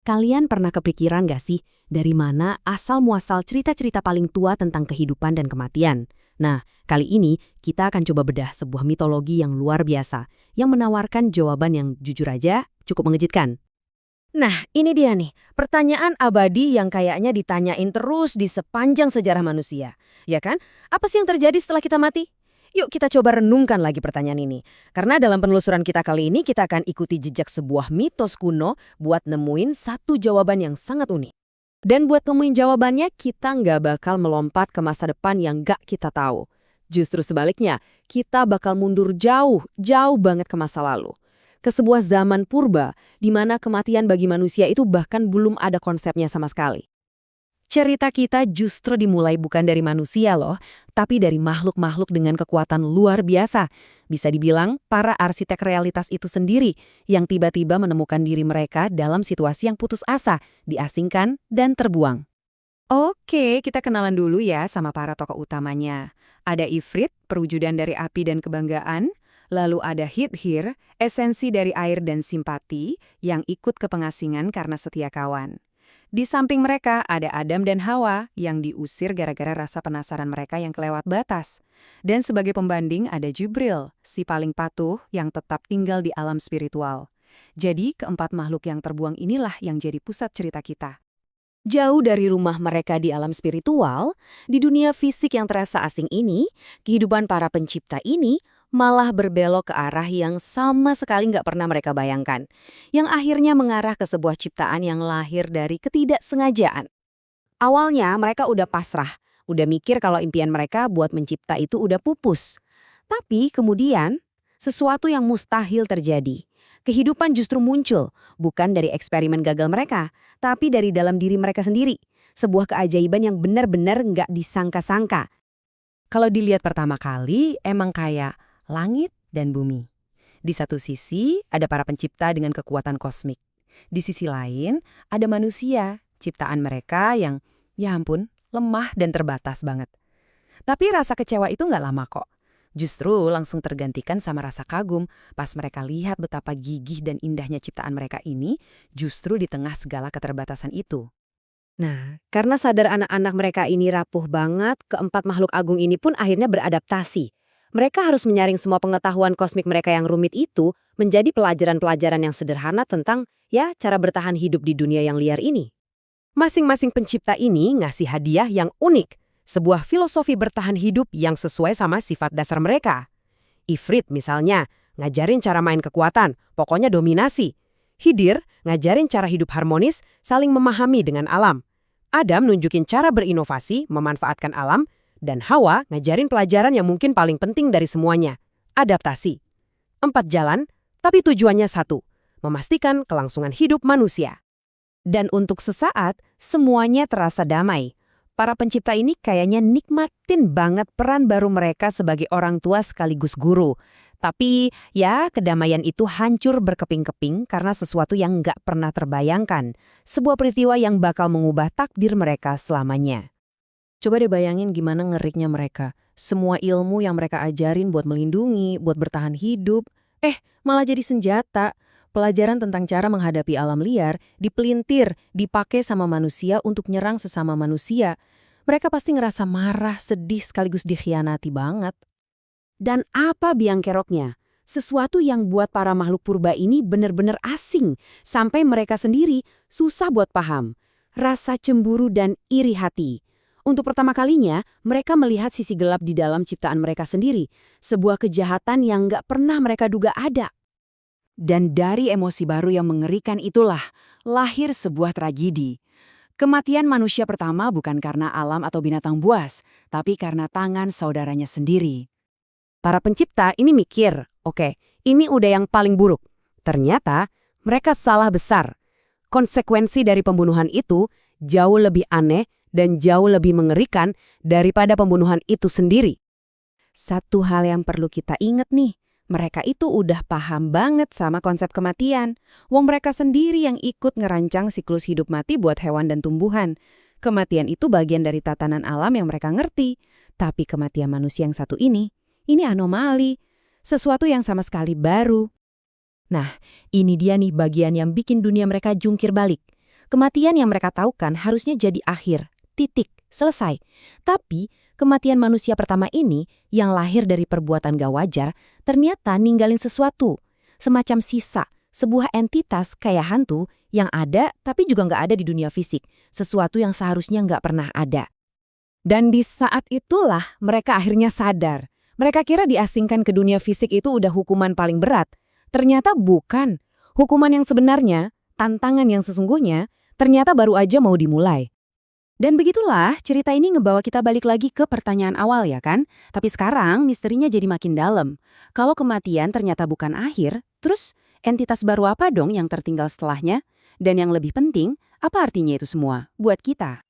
Kalian pernah kepikiran gak sih dari mana asal-muasal cerita-cerita paling tua tentang kehidupan dan kematian? Nah, kali ini kita akan coba bedah sebuah mitologi yang luar biasa, yang menawarkan jawaban yang jujur aja cukup mengejutkan. Nah, ini dia nih, pertanyaan abadi yang kayaknya ditanyain terus di sepanjang sejarah manusia. Ya kan? Apa sih yang terjadi setelah kita mati? Yuk kita coba renungkan lagi pertanyaan ini. Karena dalam penelusuran kita kali ini, kita akan ikuti jejak sebuah mitos kuno buat nemuin satu jawaban yang sangat unik. Dan buat nemuin jawabannya, kita nggak bakal melompat ke masa depan yang nggak kita tahu. Justru sebaliknya, kita bakal mundur jauh, jauh banget ke masa lalu. Ke sebuah zaman purba, di mana kematian bagi manusia itu bahkan belum ada konsepnya sama sekali. Cerita kita justru dimulai bukan dari manusia loh, tapi dari makhluk-makhluk dengan kekuatan luar biasa. Bisa dibilang para arsitek realitas itu sendiri yang tiba-tiba menemukan diri mereka dalam situasi yang putus asa, diasingkan, dan terbuang. Oke, kita kenalan dulu ya sama para tokoh utamanya. Ada Ifrit, perwujudan dari api dan kebanggaan. Lalu ada Hithir, esensi dari air dan simpati, yang ikut ke pengasingan karena setia kawan. Di samping mereka ada Adam dan Hawa yang diusir gara-gara rasa penasaran mereka yang kelewat batas. Dan sebagai pembanding ada Jibril, si paling patuh yang tetap tinggal di alam spiritual. Jadi keempat makhluk yang terbuang inilah yang jadi pusat cerita kita. Jauh dari rumah mereka di alam spiritual, di dunia fisik yang terasa asing ini, kehidupan para pencipta ini malah berbelok ke arah yang sama sekali nggak pernah mereka bayangkan, yang akhirnya mengarah ke sebuah ciptaan yang lahir dari ketidaksengajaan. Awalnya mereka udah pasrah, udah mikir kalau impian mereka buat mencipta itu udah pupus. Tapi kemudian, sesuatu yang mustahil terjadi. Kehidupan justru muncul, bukan dari eksperimen gagal mereka, tapi dari dalam diri mereka sendiri. Sebuah keajaiban yang benar-benar nggak disangka-sangka. Kalau dilihat pertama kali, emang kayak langit dan bumi. Di satu sisi, ada para pencipta dengan kekuatan kosmik. Di sisi lain, ada manusia, ciptaan mereka yang, ya ampun, lemah dan terbatas banget. Tapi rasa kecewa itu nggak lama kok. Justru langsung tergantikan sama rasa kagum pas mereka lihat betapa gigih dan indahnya ciptaan mereka ini justru di tengah segala keterbatasan itu. Nah, karena sadar anak-anak mereka ini rapuh banget, keempat makhluk agung ini pun akhirnya beradaptasi. Mereka harus menyaring semua pengetahuan kosmik mereka yang rumit itu menjadi pelajaran-pelajaran yang sederhana tentang, ya, cara bertahan hidup di dunia yang liar ini. Masing-masing pencipta ini ngasih hadiah yang unik, sebuah filosofi bertahan hidup yang sesuai sama sifat dasar mereka. Ifrit misalnya, ngajarin cara main kekuatan, pokoknya dominasi. Hidir, ngajarin cara hidup harmonis, saling memahami dengan alam. Adam nunjukin cara berinovasi, memanfaatkan alam, dan Hawa ngajarin pelajaran yang mungkin paling penting dari semuanya, adaptasi. 4 jalan, tapi tujuannya satu, memastikan kelangsungan hidup manusia. Dan untuk sesaat, semuanya terasa damai. Para pencipta ini kayaknya nikmatin banget peran baru mereka sebagai orang tua sekaligus guru. Tapi ya kedamaian itu hancur berkeping-keping karena sesuatu yang nggak pernah terbayangkan. Sebuah peristiwa yang bakal mengubah takdir mereka selamanya. Coba deh bayangin gimana ngeriknya mereka. Semua ilmu yang mereka ajarin buat melindungi, buat bertahan hidup, malah jadi senjata. Pelajaran tentang cara menghadapi alam liar dipelintir, dipakai sama manusia untuk nyerang sesama manusia. Mereka pasti ngerasa marah, sedih sekaligus dikhianati banget. Dan apa biang keroknya? Sesuatu yang buat para makhluk purba ini benar-benar asing, sampai mereka sendiri susah buat paham. Rasa cemburu dan iri hati. Untuk pertama kalinya, mereka melihat sisi gelap di dalam ciptaan mereka sendiri. Sebuah kejahatan yang nggak pernah mereka duga ada. Dan dari emosi baru yang mengerikan itulah lahir sebuah tragedi. Kematian manusia pertama bukan karena alam atau binatang buas, tapi karena tangan saudaranya sendiri. Para pencipta ini mikir, oke, ini udah yang paling buruk. Ternyata mereka salah besar. Konsekuensi dari pembunuhan itu jauh lebih aneh dan jauh lebih mengerikan daripada pembunuhan itu sendiri. Satu hal yang perlu kita ingat nih, mereka itu udah paham banget sama konsep kematian. Wong mereka sendiri yang ikut ngerancang siklus hidup mati buat hewan dan tumbuhan. Kematian itu bagian dari tatanan alam yang mereka ngerti. Tapi kematian manusia yang satu ini anomali. Sesuatu yang sama sekali baru. Nah, ini dia nih bagian yang bikin dunia mereka jungkir balik. Kematian yang mereka tahu kan harusnya jadi akhir, titik, selesai. Tapi kematian manusia pertama ini yang lahir dari perbuatan gak wajar ternyata ninggalin sesuatu. Semacam sisa, sebuah entitas kayak hantu yang ada tapi juga nggak ada di dunia fisik. Sesuatu yang seharusnya nggak pernah ada. Dan di saat itulah mereka akhirnya sadar. Mereka kira diasingkan ke dunia fisik itu udah hukuman paling berat. Ternyata bukan. Hukuman yang sebenarnya, tantangan yang sesungguhnya, ternyata baru aja mau dimulai. Dan begitulah cerita ini ngebawa kita balik lagi ke pertanyaan awal ya kan? Tapi sekarang misterinya jadi makin dalam. Kalau kematian ternyata bukan akhir, terus entitas baru apa dong yang tertinggal setelahnya? Dan yang lebih penting, apa artinya itu semua buat kita?